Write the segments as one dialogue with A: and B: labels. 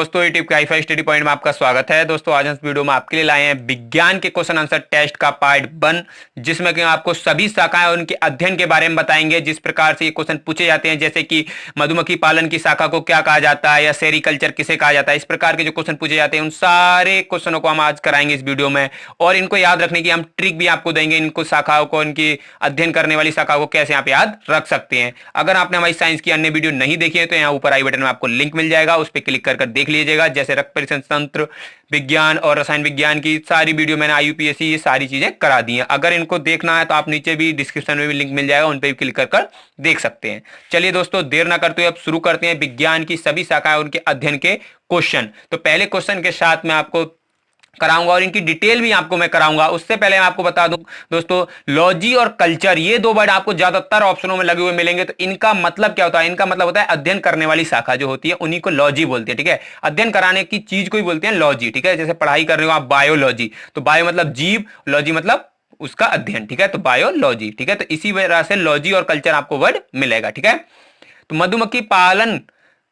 A: दोस्तों यूट्यूब के high study point में आपका स्वागत है। दोस्तों आज हम इस वीडियो में आपके लिए लाए हैं विज्ञान के क्वेश्चन आंसर टेस्ट का पार्ट 1, जिसमें कि आपको सभी शाखाएं और उनके अध्ययन के बारे में बताएंगे। जिस प्रकार से ये क्वेश्चन पूछे जाते हैं, जैसे कि मधुमक्खी पालन की शाखा को क्या कहा जाता है या सेरिकल्चर किसे कहा जाता है, इस प्रकार के जो क्वेश्चन पूछे जाते हैं उन सारे क्वेश्चनों को हम आज कराएंगे इस वीडियो में। और इनको याद रखने की हम ट्रिक भी आपको देंगे, इनको शाखाओं को, इनकी अध्ययन करने वाली शाखाओं को कैसे आप याद रख सकते हैं। अगर आपने हमारी साइंस की अन्य वीडियो नहीं देखी है तो यहाँ ऊपर आई बटन में आपको लिंक मिल जाएगा, उस पर क्लिक कर देख लीजिएगा। जैसे रक्त परीक्षण तंत्र, विज्ञान और रसायन विज्ञान की सारी वीडियो मैंने IUPAC ये सारी चीजें करा दी हैं। अगर इनको देखना है तो आप नीचे भी डिस्क्रिप्शन में भी लिंक मिल जाएगा, उन पर भी क्लिक कर देख सकते हैं। चलिए दोस्तों देर ना करते हुए अब शुरू करते हैं विज्ञान की सभी शाखाएं उनके अध्ययन के क्वेश्चन। तो पहले क्वेश्चन के साथ मैं आपको कराऊंगा और इनकी डिटेल भी आपको मैं कराऊंगा। उससे पहले मैं आपको बता दूं दोस्तों, लॉजी और कल्चर ये दो वर्ड आपको ज्यादातर ऑप्शनों में लगे हुए मिलेंगे। तो इनका मतलब क्या होता है? इनका मतलब होता है अध्ययन करने वाली शाखा जो होती है उन्हीं को लॉजी बोलते हैं। ठीक है, अध्ययन कराने की चीज को ही बोलते हैं लॉजी। ठीक है, जैसे पढ़ाई कर रहे हो आप बायोलॉजी, तो बायो मतलब जीव, लॉजी मतलब उसका अध्ययन। ठीक है, तो बायोलॉजी। ठीक है, तो इसी वजह से लॉजी और कल्चर आपको वर्ड मिलेगा। ठीक है, तो मधुमक्खी पालन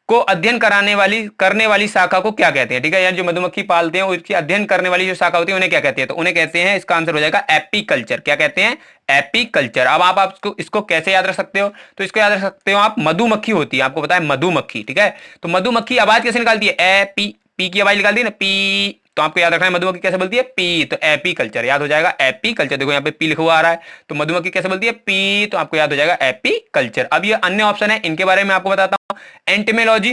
A: को अध्ययन करने वाली शाखा को क्या कहते हैं? ठीक है, यानी जो मधुमक्खी पालते हैं उसकी अध्ययन करने वाली जो शाखा होती है उन्हें क्या कहते हैं? तो उन्हें कहते हैं, इसका आंसर हो जाएगा एपीकल्चर। क्या कहते हैं? एपीकल्चर। अब आप इसको कैसे याद रख सकते हो? तो इसको याद रख सकते हो आप, मधुमक्खी होती है, आपको पता है मधुमक्खी। ठीक है, तो मधुमक्खी आवाज कैसे निकालती है? ए पी, पी की आवाज निकालती है ना, पी। तो आपको याद रखना है मधुमक्खी कैसे बोलती है? पी। तो एपीकल्चर याद हो जाएगा, एपीकल्चर। देखो यहाँ पे पी लिखा हुआ आ रहा है, तो मधुमक्खी कैसे बोलती है? पी। तो आपको याद हो जाएगा एपीकल्चर। अब ये अन्य ऑप्शन है, इनके बारे में आपको बताता हूँ। एंटमेलॉजी,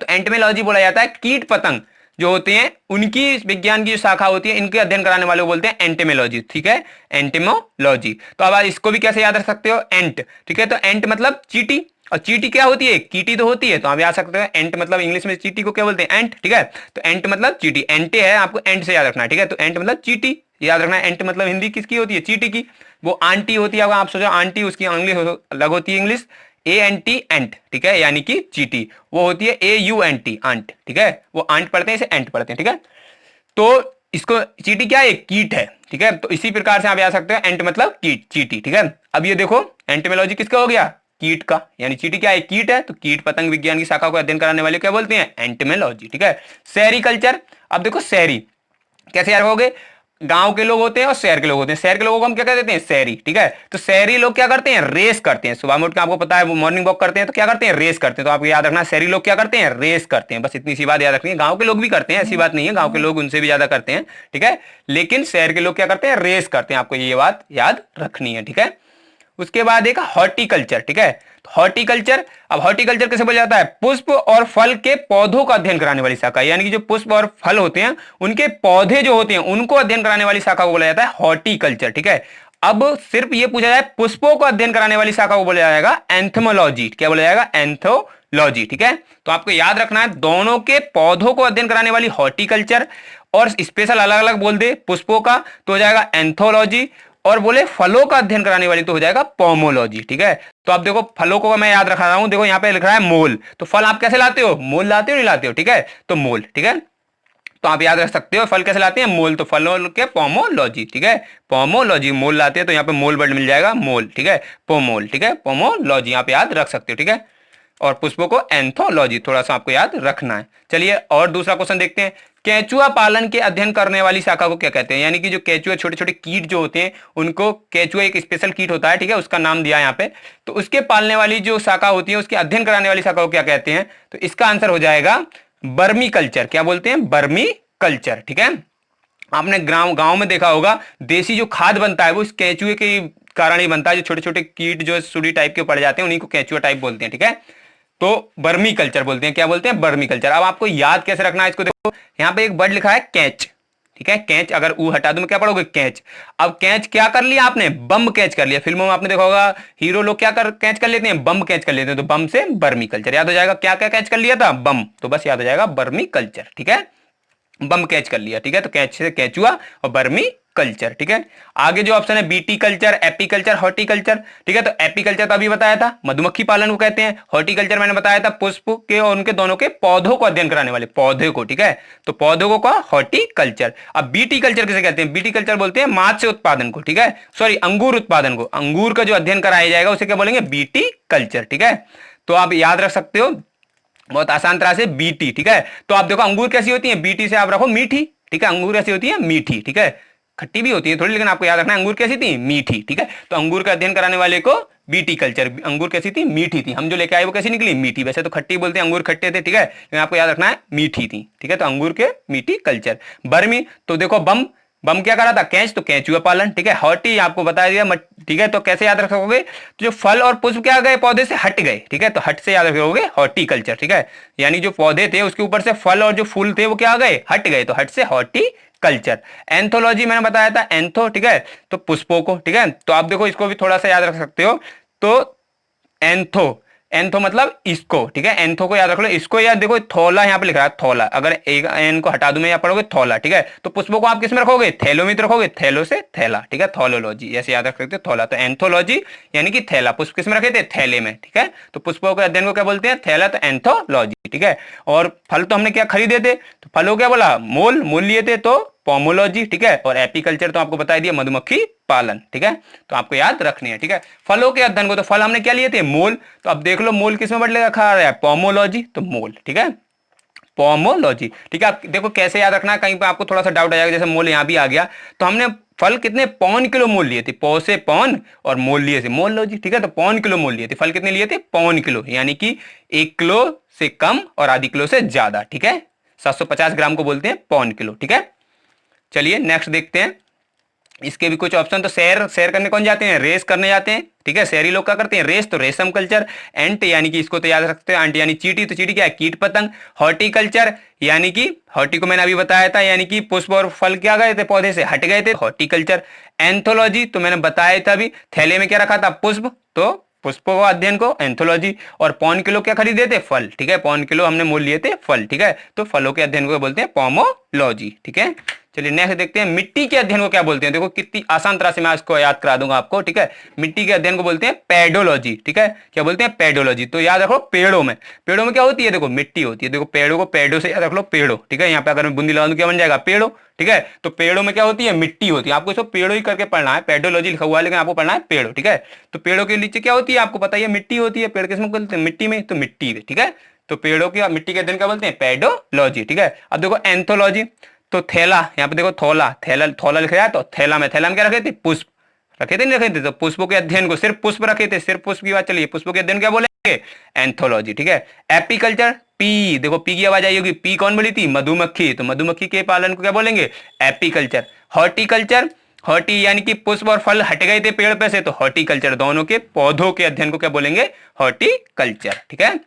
A: तो एंटमेलॉजी बोला जाता है कीट पतंग जो होते हैं उनकी विज्ञान की जो शाखा होती है, इनके अध्ययन कराने वाले को बोलते हैं एंटमेलॉजी। ठीक है, एंटमोलॉजी। तो अब आप इसको भी कैसे याद रख सकते हो? एंट। ठीक है, तो एंट मतलब चींटी, और चींटी क्या होती है? कीटी तो होती है। तो आप याद सकते हो एंट मतलब इंग्लिश में चींटी को क्या बोलते हैं? एंट। ठीक है, तो एंट मतलब चींटी, एंटे है, आपको एंट से याद रखना है। ठीक है, तो एंट मतलब चींटी याद रखना है। एंट मतलब हिंदी किसकी होती है? चींटी की। वो आंटी होती है, अगर आप सोचो आंटी, उसकी इंग्लिश अलग होती है, इंग्लिश ANT एंट। ठीक है, यानी कि चीटी। वो होती है AUNT आंट। ठीक है, वो आंट पढ़ते हैं, इसे एंट पढ़ते हैं। ठीक है, तो इसको चीटी क्या है? कीट है। ठीक है, तो इसी प्रकार से आप याद सकते हो एंट मतलब कीट, चीटी। ठीक है, अब ये देखो एंटमेलॉजी किसका हो गया? कीट का। यानी चीटी क्या है? कीट है, तो कीट पतंग विज्ञान की शाखा को अध्ययन कराने वाले क्या बोलते हैं? एंटमेलॉजी। ठीक है, सेरिकल्चर। अब देखो शहरी कैसे याद रखोगे? गांव के लोग होते हैं और शहर के लोग होते हैं। शहर के लोगों को हम क्या कह देते हैं? शहरी। ठीक है, तो शहरी लोग क्या करते हैं? रेस करते हैं। सुबह में उठ के आपको पता है वो मॉर्निंग वॉक करते हैं, तो क्या करते हैं? रेस करते हैं। तो आपको याद रखना शहरी लोग क्या करते हैं? रेस करते हैं। बस इतनी सी बात याद रखनी है। गांव के लोग भी करते हैं, ऐसी बात नहीं है, गांव के लोग उनसे भी ज्यादा करते हैं। ठीक है, लेकिन शहर के लोग क्या करते हैं? रेस करते हैं। आपको ये बात याद रखनी है। ठीक है, उसके बाद एक हॉर्टिकल्चर। ठीक है, तो हॉर्टिकल्चर, अब हॉर्टिकल्चर कैसे बोला जाता है? पुष्प और फल के पौधों का अध्ययन कराने वाली शाखा, यानी कि जो पुष्प और फल होते हैं उनके पौधे जो होते हैं उनको अध्ययन कराने वाली शाखा को बोला जाता है हॉर्टिकल्चर। ठीक है, अब सिर्फ ये पूछा जाए पुष्पों को अध्ययन कराने वाली शाखा को बोला जाएगा एंथमोलॉजी। क्या बोला जाएगा? एंथोलॉजी। ठीक है, तो आपको याद रखना है दोनों के पौधों को अध्ययन कराने वाली हॉर्टिकल्चर, और स्पेशल अलग अलग बोल दे पुष्पों का तो हो जाएगा एंथोलॉजी, और बोले फलों का अध्ययन कराने वाली तो हो जाएगा पोमोलॉजी। ठीक है, तो आप देखो फलों को मैं याद रखा रहा हूं, देखो यहाँ पे लिख रहा है मोल, तो फल आप कैसे लाते हो? मोल लाते हो, नहीं लाते हो? ठीक है, तो मोल। ठीक है, तो आप याद रख सकते हो फल कैसे लाते हैं? मोल। तो फलों के पोमोलॉजी। ठीक है, पोमोलॉजी, मोल लाते हैं तो यहाँ पे मोल वर्ड मिल जाएगा, मोल। ठीक है, पोमोल। ठीक है, पोमोलॉजी आप याद रख सकते हो। ठीक है, और पुष्पों को एंथोलॉजी थोड़ा सा आपको याद रखना है। चलिए और दूसरा क्वेश्चन देखते हैं। केंचुआ पालन के अध्ययन करने वाली शाखा को क्या कहते हैं? यानी कि जो केंचुआ, छोटे छोटे कीट जो होते हैं उनको, केंचुआ एक स्पेशल कीट होता है। ठीक है, उसका नाम दिया यहाँ पे, तो उसके पालने वाली जो शाखा होती है उसके अध्ययन कराने वाली शाखा को क्या कहते हैं? तो इसका आंसर हो जाएगा बर्मी कल्चर। क्या बोलते हैं? बर्मी कल्चर। ठीक है, आपने गांव में देखा होगा देसी जो खाद बनता है वो इस केंचुए के कारण ही बनता है। जो छोटे छोटे कीट जो सुडी टाइप के पड़ जाते हैं उन्हीं को केंचुआ टाइप बोलते हैं। ठीक है, तो बर्मी कल्चर बोलते हैं। क्या बोलते हैं? बर्मी कल्चर। अब आपको याद कैसे रखना है इसको, देखो यहाँ पे एक वर्ड लिखा है कैच। ठीक है, कैच, अगर ऊ हटा दूं क्या पढ़ोगे? कैच। अब कैच क्या कर लिया आपने? बम कैच कर लिया। फिल्मों में आपने देखा होगा हीरो लोग क्या कैच कर लेते हैं? बम कैच कर लेते हैं। तो बम से बर्मी कल्चर याद हो जाएगा। क्या क्या कैच कर लिया था? बम। तो बस याद हो जाएगा बर्मी कल्चर। ठीक है, बम कैच कर लिया। ठीक है, तो कैच से कैचुआ और बर्मी कल्चर। ठीक है, आगे जो ऑप्शन है बीटी कल्चर, एपीकल्चर, हॉर्टिकल्चर। ठीक है, तो एपीकल्चर तो अभी बताया था, मधुमक्खी पालन को कहते हैं। हॉर्टिकल्चर मैंने बताया था पुष्प के और उनके दोनों के पौधों को अध्ययन कराने वाले, पौधे को। ठीक है, तो पौधों को कहा हॉर्टिकल्चर। अब बीटी कल्चर किसे कहते हैं? बीटी कल्चर बोलते हैं मत्स्य उत्पादन को। ठीक है, सॉरी, अंगूर उत्पादन को, अंगूर का जो अध्ययन कराया जाएगा उसे क्या बोलेंगे? BT culture. ठीक है, तो आप याद रख सकते हो बहुत आसान तरह से बीटी, ठीक है। तो आप देखो अंगूर कैसी होती है, बीटी से आप रखो मीठी, ठीक है। अंगूर कैसी होती है, मीठी, ठीक है। खट्टी भी होती है थोड़ी, लेकिन आपको याद रखना है अंगूर कैसी थी, मीठी, ठीक है। तो अंगूर का अध्ययन कराने वाले को बीटी कल्चर, अंगूर कैसी थी, मीठी थी। हम जो लेके आए वो कैसी निकली, मीठी। वैसे तो खट्टी बोलते हैं, अंगूर खट्टे थे, ठीक है, लेकिन आपको याद रखना है मीठी थी, ठीक है। तो अंगूर के मीठी कल्चर। बर्मी, तो देखो बम, बम क्या करा था, कैच, तो कैचुआ पालन, ठीक है। हॉटी आपको बता दिया, ठीक है। तो कैसे याद रख सकोगे, तो जो फल और पुष्प क्या गए, पौधे से हट गए, ठीक है। तो हट से याद रखोगे हॉर्टिकल्चर, ठीक है। यानी जो पौधे थे उसके ऊपर से फल और जो फूल थे वो क्या आ गए, हट गए, तो हट से हॉर्टिकल्चर। एंथोलॉजी मैंने बताया था, एंथो, ठीक है, तो पुष्पों को, ठीक है। तो आप देखो इसको भी थोड़ा सा याद रख सकते हो। तो एंथो, एंथो मतलब इसको, ठीक है। एंथो को याद रख लो, इसको याद देखो, थौला यहाँ पे लिख रहा है, थौला, अगर एक एन को हटा दूं मैं, यहाँ पढ़ोगे थौला, ठीक है। तो पुष्पों को आप किस में रखोगे, थैलो में रखोगे, थैलो से थैला, ठीक है। थौलोलॉजी ऐसे याद रख सकते हो, थौला। तो एंथोलॉजी यानी कि थैला, पुष्प किस में रखे थे, थैले में, ठीक है। तो पुष्पों के अध्ययन को क्या बोलते हैं, थैला, तो एंथोलॉजी, ठीक है। और फल तो हमने क्या खरीदे थे, तो फलों क्या बोला, मोल, मोल लिए थे, तो पोमोलॉजी, ठीक है। और एपीकल्चर तो आपको बता दिया, मधुमक्खी पालन, ठीक है। तो आपको याद रखनी है, ठीक है। फलों के अध्ययन को, तो फल हमने क्या लिए थे, मोल, तो अब देख लो मोल किसमें बदलेगा, खा रहा है, पोमोलॉजी, तो मोल, ठीक है, पोमोलॉजी, ठीक है। आप देखो कैसे याद रखना है, कहीं पे आपको थोड़ा सा डाउट आ जाएगा, जैसे मोल यहाँ भी आ गया, तो हमने फल कितने, पौन किलो मोल लिए थे, पौ से पौन और मोल लिए थे, मोलॉजी, ठीक है। तो पौन किलो मोल लिए थे, फल कितने लिए थे, पौन किलो, यानी कि 1 किलो से कम और आधी किलो से ज्यादा, ठीक है। 750 ग्राम को बोलते हैं पौन किलो, ठीक है। चलिए नेक्स्ट देखते हैं, इसके भी कुछ ऑप्शन। तो सैर, सैर करने कौन जाते हैं, रेस करने जाते हैं, ठीक है। शहरी लोग क्या करते हैं, रेस, तो रेशम कल्चर। एंट यानी कि इसको तो याद रखते हैं, एंट यानी चींटी, तो चींटी क्या है, कीट पतंग। हॉर्टिकल्चर यानी कि, हॉर्टी को मैंने अभी बताया था, यानी कि पुष्प और फल क्या गए थे, पौधे से हट गए थे, हॉर्टिकल्चर। एंथोलॉजी तो मैंने बताया था अभी, थैले में क्या रखा था, पुष्प, तो पुष्पों का अध्ययन को एंथोलॉजी। और पौन किलो क्या खरीदे थे, फल, ठीक है। पौन किलो हमने मोल लिए थे फल, ठीक है। तो फलों के अध्ययन को बोलते हैं पोमोलॉजी, ठीक है। चलिए नेक्स्ट देखते हैं, मिट्टी के अध्ययन को क्या बोलते हैं। देखो कितनी आसान तरह से मैं इसको याद करा दूंगा आपको, ठीक है। मिट्टी के अध्ययन को बोलते हैं पेडोलॉजी, ठीक है। क्या बोलते हैं, पेडोलॉजी। तो याद रखो पेड़ों में, पेड़ों में क्या होती है, देखो मिट्टी होती है, देखो पेड़ों को पेड़ों से याद रख लो, पेड़ों, ठीक है। यहाँ पे अगर मैं बूंदी लगा दूं क्या बन जाएगा, पेड़ों, ठीक है। तो पेड़ों में क्या होती है, मिट्टी होती है। आपको इसको पेड़ों ही करके पढ़ना है, पेडोलॉजी लिखा हुआ है, लेकिन आपको पढ़ना है पेड़ों, ठीक है। तो पेड़ों के नीचे क्या होती है, आपको पता है मिट्टी होती है। पेड़ किसमें बोलते हैं, मिट्टी में, तो मिट्टी में, ठीक है। तो पेड़ों की मिट्टी के अध्ययन क्या बोलते हैं, पेडोलॉजी, ठीक है। अब देखो एंथोलॉजी, तो थैला, यहाँ पे देखो थौला, थैला, थौला लिखा है, तो थैला में, थैला में क्या रखे थे, पुष्प रखे थे, नहीं रखे थे, तो पुष्पों के अध्ययन को सिर्फ पुष्प रखे थे, सिर्फ पुष्प की बात चलिए, पुष्पों के अध्ययन क्या बोलेंगे, एंथोलॉजी, ठीक है। एपीकल्चर, पी, देखो पी की आवाज आई होगी, पी कौन बोली थी, मधुमक्खी, तो मधुमक्खी के पालन को क्या बोलेंगे, एपीकल्चर। हॉर्टिकल्चर, हॉर्टी यानी कि पुष्प और फल हट गए थे पेड़ पे से, तो हॉर्टिकल्चर, दोनों के पौधों के अध्ययन को क्या बोलेंगे, हॉर्टिकल्चर, ठीक है।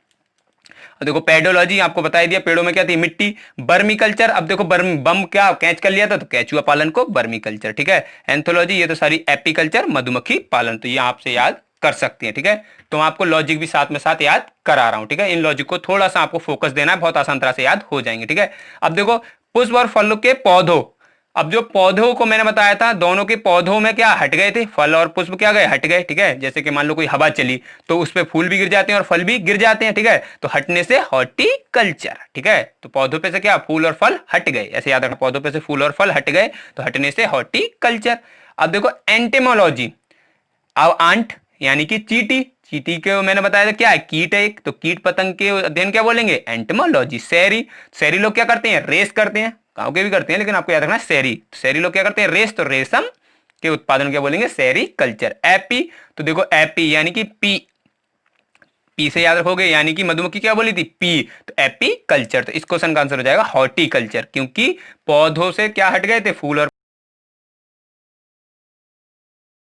A: देखो पेडोलॉजी आपको बता दिया, पेड़ों में क्या थी, मिट्टी। बर्मी कल्चर, अब देखो बर्मी, बम क्या कैच कर लिया था, तो कैचुआ पालन को बर्मी कल्चर, ठीक है। एंथोलॉजी ये तो सारी एपीकल्चर, मधुमक्खी पालन, तो ये आपसे याद कर सकते हैं, ठीक है। तो मैं आपको लॉजिक भी साथ में साथ याद करा रहा हूं, ठीक है। इन लॉजिक को थोड़ा सा आपको फोकस देना है, बहुत आसान तरह से याद हो जाएंगे, ठीक है। अब देखो पुष्प और फलों के पौधों, अब जो पौधों को मैंने बताया था, दोनों के पौधों में क्या हट गए थे, फल और पुष्प क्या गए, हट गए, ठीक है। जैसे कि मान लो कोई हवा चली तो उस पे फूल भी गिर जाते हैं और फल भी गिर जाते हैं, ठीक है। तो हटने से हॉर्टिकल्चर, ठीक है। तो पौधों पे से क्या, फूल और फल हट गए, ऐसे याद रखना, पौधों पे से फूल और फल हट गए, तो हटने से हॉर्टिकल्चर। अब देखो एंटेमोलॉजी, अब आंट यानी कि चीटी, चीटी के मैंने बताया था क्या है, कीट है एक, तो कीट पतंग के अध्ययन क्या बोलेंगे, एंटेमोलॉजी। शहरी, शहरी लोग क्या करते हैं, रेस करते हैं, गांव के भी करते हैं, लेकिन आपको याद रखना है शहरी, शहरी लोग क्या करते हैं, रेस, तो रेशम के उत्पादन क्या बोलेंगे, शहरी कल्चर। एपी, तो देखो एपी यानी कि पी, पी से याद रखोगे, यानी कि मधुमक्खी क्या बोली थी, पी, तो एपी कल्चर। तो इस क्वेश्चन का आंसर हो जाएगा हॉर्टिकल्चर, क्योंकि पौधों से क्या हट गए थे, फूल और,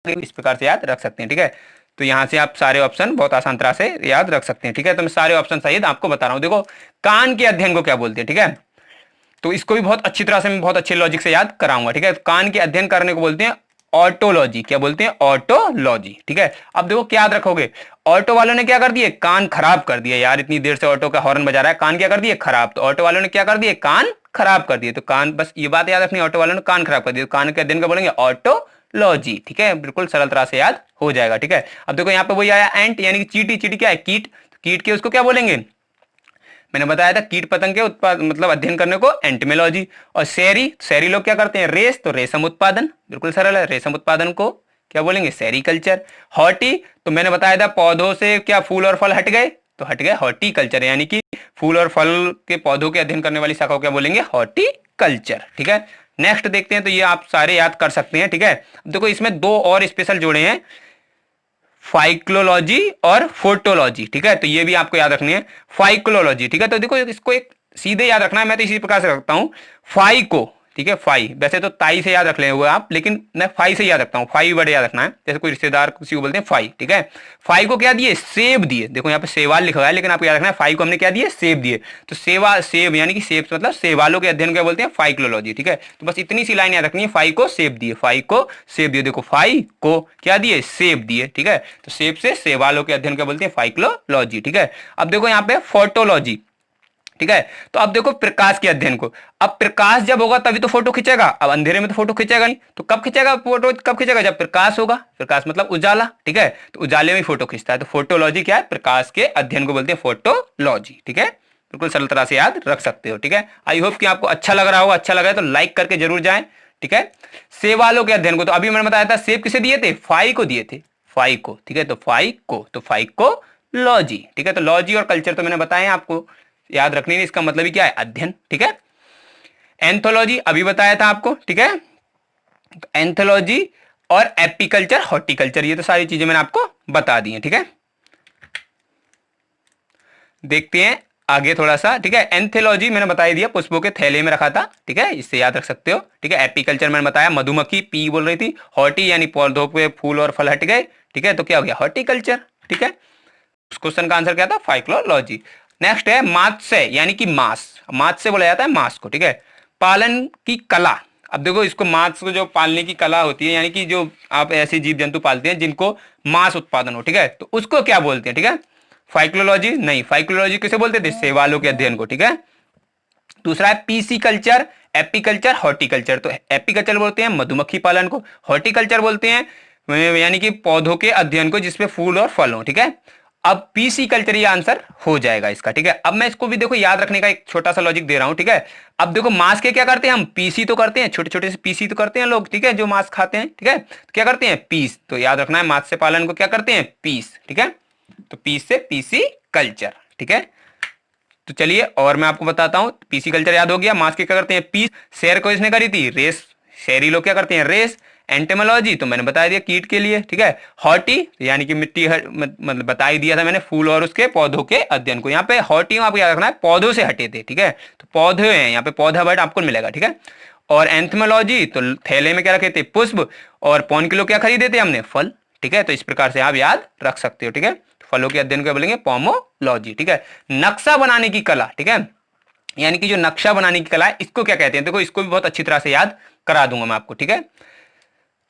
A: इस प्रकार से याद रख सकते हैं, ठीक है। तो यहां से आप सारे ऑप्शन बहुत आसान तरह से याद रख सकते हैं, ठीक है। तो मैं सारे ऑप्शन सही आपको बता रहा हूं। देखो कान के अध्ययन को क्या बोलते हैं, ठीक है। तो इसको भी बहुत अच्छी तरह से मैं बहुत अच्छे लॉजिक से याद कराऊंगा, ठीक है। कान के अध्ययन करने को बोलते हैं ऑटोलॉजी, क्या बोलते हैं, ऑटोलॉजी, ठीक है। अब देखो क्या याद रखोगे, ऑटो वालों ने क्या कर दिए, कान खराब कर दिया, यार इतनी देर से ऑटो का हॉर्न बजा रहा है, कान क्या कर दिए, खराब। तो ऑटो वालों ने क्या कर दिए, कान खराब कर दिए, तो कान, बस ये बात याद रखनी, ऑटो वालों ने कान खराब कर दिया, तो कान के अध्ययन का बोलेंगे ऑटोलॉजी, ठीक है। बिल्कुल सरल तरह से याद हो जाएगा, ठीक है। अब देखो यहाँ पे वही आया एंट यानी कि चीटी, चीटी क्या है, कीट, तो कीट के उसको क्या बोलेंगे, मैंने बताया था कीट पतंग के उत्पाद मतलब अध्ययन करने को एंटमेलॉजी। और शहरी, शहरी लोग क्या करते हैं, रेस, तो रेशम उत्पादन, बिल्कुल सरल है, रेशम उत्पादन को क्या बोलेंगे, सेरीकल्चर। हॉर्टी, तो मैंने बताया था पौधों से क्या फूल और फल हट गए, तो हट गए हॉर्टिकल्चर, यानी कि फूल और फल के पौधों के अध्ययन करने वाली शाखा को क्या बोलेंगे, हॉर्टिकल्चर। ठीक है, नेक्स्ट देखते हैं, तो ये आप सारे याद कर सकते हैं। ठीक है, देखो इसमें दो और स्पेशल जोड़े हैं, फाइक्लोलॉजी और फोटोलॉजी। ठीक है, तो ये भी आपको याद रखनी है, फाइक्लोलॉजी। ठीक है, तो देखो इसको एक सीधे याद रखना है, मैं तो इसी प्रकार से रखता हूँ, फाई को। ठीक है, फाई वैसे तो ताई से याद रख लेंगे वो आप, लेकिन मैं फाई से याद रखता हूँ, फाई वर्ड याद रखना है, जैसे कोई रिश्तेदार किसी को बोलते हैं फाई। ठीक है, फाई को क्या दिए, सेब दिए। देखो यहाँ पे सेवाल लिखा हुआ है, लेकिन आपको याद रखना है फाई को हमने क्या दिए, सेब दिए। तो सेवा, सेब यानी कि सेब मतलब सेवालों के अध्ययन क्या बोलते हैं, फाइक्लोलॉजी। ठीक है, तो बस इतनी सी लाइन याद रखनी है, फाई को सेब दिए, फाई को सेब दिए। देखो फाई को क्या दिए, सेब दिए। ठीक है, तो सेब से सेवालों के अध्ययन क्या बोलते हैं, फाइक्लोलॉजी। ठीक है, अब देखो यहाँ पे फोटोलॉजी। ठीक है, तो अब देखो प्रकाश के अध्ययन को, अब प्रकाश जब होगा तभी तो फोटो खींचेगा, अब अंधेरे में तो फोटो खींचेगा नहीं, तो कब खींचेगा फोटो, कब खींचेगा, जब प्रकाश होगा। प्रकाश मतलब उजाला। ठीक है, तो उजाले में फोटो खींचता है, तो फोटोलॉजी क्या है, प्रकाश के अध्ययन को बोलते हैं फोटोलॉजी। ठीक है, बिल्कुल सरल तरह से याद रख सकते हो। ठीक है, आई होप कि आपको अच्छा लग रहा होगा, अच्छा लगा है तो लाइक करके जरूर जाएं। ठीक है, सेवालों के अध्ययन को, तो अभी मैंने बताया था सेब किसे दिए थे, फाई को दिए थे, फाई को। ठीक है, तो फाई को, तो फाई को लॉजी। ठीक है, तो लॉजी और कल्चर तो मैंने बताया आपको, याद रखनी है, इसका मतलब ही क्या है, अध्ययन। ठीक है, एंथोलॉजी अभी बताया था आपको। ठीक है, तो एंथोलॉजी और एपिकल्चर, हॉर्टिकल्चर, ये तो सारी चीजें मैंने आपको बता दी हैं। ठीक है, देखते हैं आगे थोड़ा सा। ठीक है, एंथोलॉजी मैंने बता दिया, पुष्पों के थैले में रखा था। ठीक है, इससे याद रख सकते हो। ठीक है, एपिकल्चर मैंने बताया, मधुमक्खी पी बोल रही थी, हॉर्टी यानी पौधों पे फूल और फल हट गए। ठीक है, तो क्या हो गया, हॉर्टिकल्चर। ठीक है, उस क्वेश्चन का आंसर क्या था, फाइक्लोलॉजी। नेक्स्ट है मात्स्य यानी कि मांस, मात्स्य बोला जाता है मांस को। ठीक है, पालन की कला, अब देखो इसको मांस को जो पालने की कला होती है, यानी कि जो आप ऐसे जीव जंतु पालते हैं जिनको मांस उत्पादन हो। ठीक है, तो उसको क्या बोलते हैं, ठीक है, फाइक्लोलॉजी नहीं, फाइक्लोलॉजी किसे बोलते थे, सेवालों के अध्ययन को। ठीक है, दूसरा है पीसी कल्चर, एपीकल्चर, हॉर्टिकल्चर। तो एपीकल्चर बोलते हैं मधुमक्खी पालन को, हॉर्टिकल्चर बोलते हैं यानी कि पौधों के अध्ययन को जिसपे फूल और फल हो। ठीक है, अब पीसी कल्चर ये आंसर हो जाएगा इसका। ठीक है, अब मैं इसको भी देखो याद रखने का एक छोटा सा लॉजिक दे रहा हूं। ठीक है, अब देखो मांस के क्या करते हैं हम, पीसी तो करते हैं, छोटे छोटे से पीसी तो करते हैं लोग। ठीक है, जो मांस खाते हैं। ठीक है, तो क्या करते हैं, पीस। तो याद रखना है मत्स्य पालन को क्या करते हैं, पीस। ठीक है, तो पीस से पीसी कल्चर। ठीक है, तो चलिए और मैं आपको बताता हूं, पीसी कल्चर याद हो गया, मांस के क्या करते हैं, पीस। शेर को इसने करी थी रेस, शहरी लोग क्या करते हैं, रेस। एंटेमोलॉजी तो मैंने बता दिया कीट के लिए। ठीक है, हॉर्टी यानी कि मिट्टी, मतलब बता ही दिया था मैंने, फूल और उसके पौधों के अध्ययन को। यहाँ पे हॉर्टी आपको याद रखना है, पौधों से हटे थे। ठीक है, तो पौधे हैं यहाँ पे, पौधा वर्ड आपको मिलेगा। ठीक है, और एंथमोलॉजी तो थैले में क्या रखे थे, पुष्प, और पौन किलो क्या खरीदे थे हमने, फल। ठीक है, तो इस प्रकार से आप याद रख सकते हो। ठीक है, फलों के अध्ययन को बोलेंगे पोमोलॉजी। ठीक है, नक्शा बनाने की कला। ठीक है, यानी कि जो नक्शा बनाने की कला है इसको क्या कहते हैं, देखो इसको भी बहुत अच्छी तरह से याद करा दूंगा मैं आपको। ठीक है,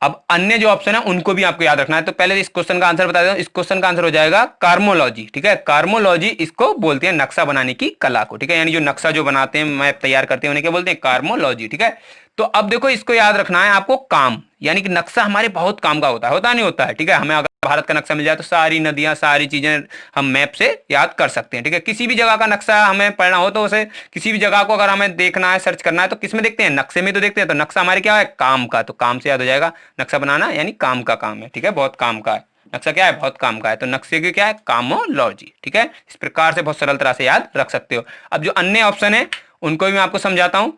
A: अब अन्य जो ऑप्शन है उनको भी आपको याद रखना है, तो पहले इस क्वेश्चन का आंसर बता देता हूं। इस क्वेश्चन का आंसर हो जाएगा कार्मोलॉजी। ठीक है, कार्मोलॉजी इसको बोलते हैं नक्शा बनाने की कला को। ठीक है, यानी जो नक्शा जो बनाते हैं, मैप तैयार करते हैं, उन्हें क्या बोलते हैं, कार्मोलॉजी। ठीक है, तो अब देखो इसको याद रखना है आपको, काम यानी कि नक्शा हमारे बहुत काम का होता नहीं होता है। ठीक है, हमें अगर भारत का नक्शा मिल जाए तो सारी नदियां, सारी चीजें हम मैप से याद कर सकते हैं। ठीक है, किसी भी जगह का नक्शा हमें पढ़ना हो तो उसे, किसी भी जगह को अगर हमें देखना है, सर्च करना है, तो किस में देखते हैं, नक्शे में तो देखते हैं। तो नक्शा हमारे क्या है, काम का, तो काम से याद हो जाएगा, नक्शा बनाना यानी काम का काम है। ठीक है, बहुत काम का है, नक्शा क्या है, बहुत काम का है, तो नक्शे की क्या है, कामोलॉजी। ठीक है, इस प्रकार से बहुत सरल तरह से याद रख सकते हो। अब जो अन्य ऑप्शन है उनको भी मैं आपको समझाता हूं।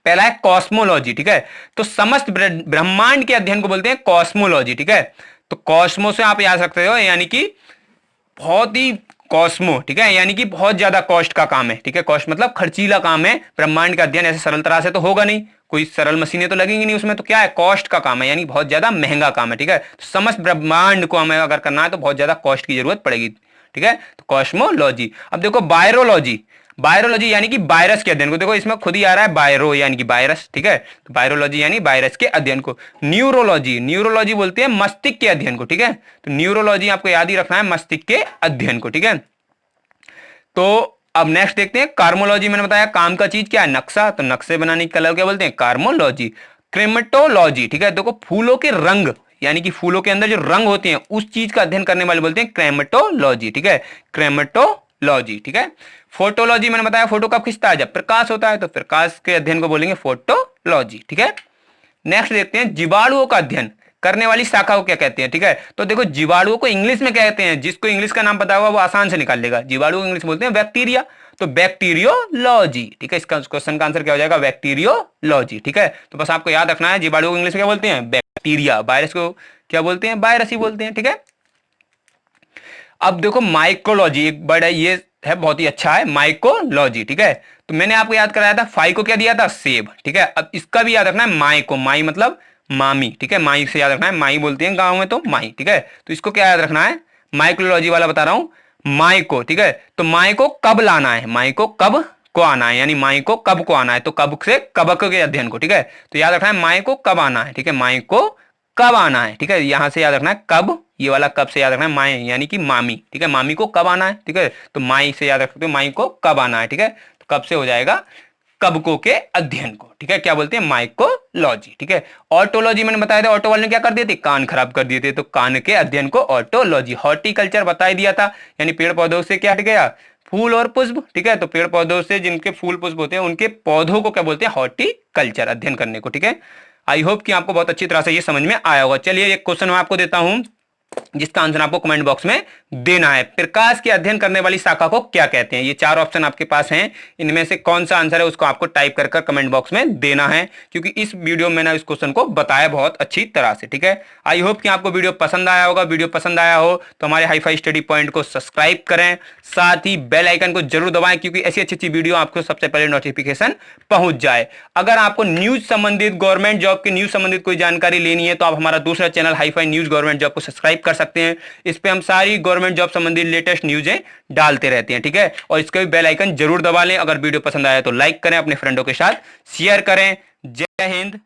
A: पहला है कॉस्मोलॉजी। ठीक है, तो समस्त ब्रह्मांड के अध्ययन को बोलते हैं कॉस्मोलॉजी। ठीक है, तो कॉस्मो से आप याद रखते हो यानी कि बहुत ही कॉस्मो। ठीक है, यानी कि बहुत ज्यादा कॉस्ट का काम है। ठीक है, कॉस्ट मतलब खर्चीला काम है, ब्रह्मांड का अध्ययन ऐसे सरल तरह से तो होगा नहीं, कोई सरल मशीनें तो लगेंगी नहीं उसमें, तो क्या है, कॉस्ट का काम है, यानी बहुत ज्यादा महंगा काम है। ठीक है, तो समस्त ब्रह्मांड को हमें अगर करना है तो बहुत ज्यादा कॉस्ट की जरूरत पड़ेगी। ठीक है, तो कॉस्मोलॉजी। अब देखो बायरोलॉजी, बायरोलॉजी यानी कि वायरस के अध्ययन को, देखो इसमें खुद ही आ रहा है बायरो यानी कि वायरस। ठीक है, तो बायरोलॉजी यानी वायरस के अध्ययन को। न्यूरोलॉजी, न्यूरोलॉजी बोलते हैं मस्तिष्क के अध्ययन को। ठीक है, तो न्यूरोलॉजी आपको याद ही रखना है, मस्तिष्क के अध्ययन को। ठीक है, तो अब नेक्स्ट देखते हैं कार्मोलॉजी। मैंने बताया काम का चीज क्या है, नक्शा, तो नक्शे बनाने की कला क्या बोलते हैं, कार्मोलॉजी। क्रेमेटोलॉजी, ठीक है, देखो फूलों के रंग यानी कि फूलों के अंदर जो रंग होते हैं उस चीज का अध्ययन करने वाले बोलते हैं क्रेमेटोलॉजी। ठीक है, क्रेमेटोलॉजी। ठीक है, फोटोलॉजी मैंने बताया, फोटो कब खिंचता है, जब प्रकाश होता है, तो प्रकाश के अध्ययन को बोलेंगे फोटोलॉजी। ठीक है, नेक्स्ट देखते हैं जीवाणुओं का अध्ययन, करने वाली शाखा को क्या कहते हैं, ठीक है। तो देखो जीवाणुओं को इंग्लिश में कहते हैं, जिसको इंग्लिश का नाम पता होगा वो आसान से निकाल लेगा। जीवाणु को इंग्लिश बोलते हैं बैक्टीरिया, तो बैक्टीरियोलॉजी, ठीक है। इसका क्वेश्चन का आंसर क्या हो जाएगा, बैक्टीरियोलॉजी, ठीक है। तो बस आपको याद रखना है जीवाणु को इंग्लिश में क्या बोलते हैं, बैक्टीरिया। वायरस को क्या बोलते हैं, वायरस ही बोलते हैं, ठीक है। अब देखो माइकोलॉजी एक बड़ा ये है, बहुत ही अच्छा है माइकोलॉजी, ठीक है। तो मैंने आपको याद कराया था फाई को क्या दिया था, सेब, ठीक है। अब इसका भी याद रखना है माई को, माई मतलब मामी, ठीक है। माई से याद रखना है, माई बोलते हैं गांव में तो माई, ठीक है। तो इसको क्या याद रखना है, माइकोलॉजी वाला बता रहा हूं, माई को, ठीक है। तो माई को कब लाना है, माई को कब को आना है, यानी माई को कब को आना है, तो कब से कबक के अध्ययन को, ठीक है। तो याद रखना है माई को कब आना है, ठीक है, माई को कब आना है, ठीक है। यहां से याद रखना है कब, ये वाला कब से याद रखना है माई यानी कि मामी, ठीक है। मामी को कब आना है, ठीक है। तो माई से याद रख सकते हो, माई को कब आना है, ठीक है। तो कब से हो जाएगा, कबकों के अध्ययन को, ठीक है, क्या बोलते हैं, माइकोलॉजी, ठीक है। ऑटोलॉजी मैंने बताया था, ऑटो वाले ने क्या कर दिए थे, कान खराब कर दिए थे, तो कान के अध्ययन को ऑटोलॉजी। हॉर्टिकल्चर बता ही दिया था, यानी पेड़ पौधों से क्या हट गया, फूल और पुष्प, ठीक है। तो पेड़ पौधों से जिनके फूल पुष्प होते हैं उनके पौधों को क्या बोलते हैं, हॉर्टिकल्चर, अध्ययन करने को, ठीक है। आई होप कि आपको बहुत अच्छी तरह से ये समझ में आया होगा। चलिए एक क्वेश्चन मैं आपको देता हूं जिसका आंसर आपको कमेंट बॉक्स में देना है। प्रकाश के अध्ययन करने वाली शाखा को क्या कहते हैं, ये 4 ऑप्शन आपके पास हैं, इनमें से कौन सा आंसर है उसको आपको टाइप कर कमेंट बॉक्स में देना है, क्योंकि इस वीडियो में मैंने इस क्वेश्चन को बताया बहुत अच्छी तरह से, ठीक है। आई होप कि आपको वीडियो पसंद आया होगा। वीडियो पसंद आया हो तो हमारे हाईफाई स्टडी पॉइंट को सब्सक्राइब करें, साथ ही बेल आइकन को जरूर दबाएं, क्योंकि ऐसी अच्छी अच्छी वीडियो आपको सबसे पहले नोटिफिकेशन पहुंच जाए। अगर आपको न्यूज संबंधित, गवर्नमेंट जॉब के न्यूज संबंधित कोई जानकारी लेनी है तो आप हमारा दूसरा channel hifi news government job को सब्सक्राइब कर सकते हैं। इस पे हम सारी गवर्नमेंट जॉब संबंधित लेटेस्ट न्यूज़ें डालते रहते हैं, ठीक है। और इसका भी बेल आइकन जरूर दबा लें। अगर वीडियो पसंद आया तो लाइक करें, अपने फ्रेंडों के साथ शेयर करें। जय हिंद।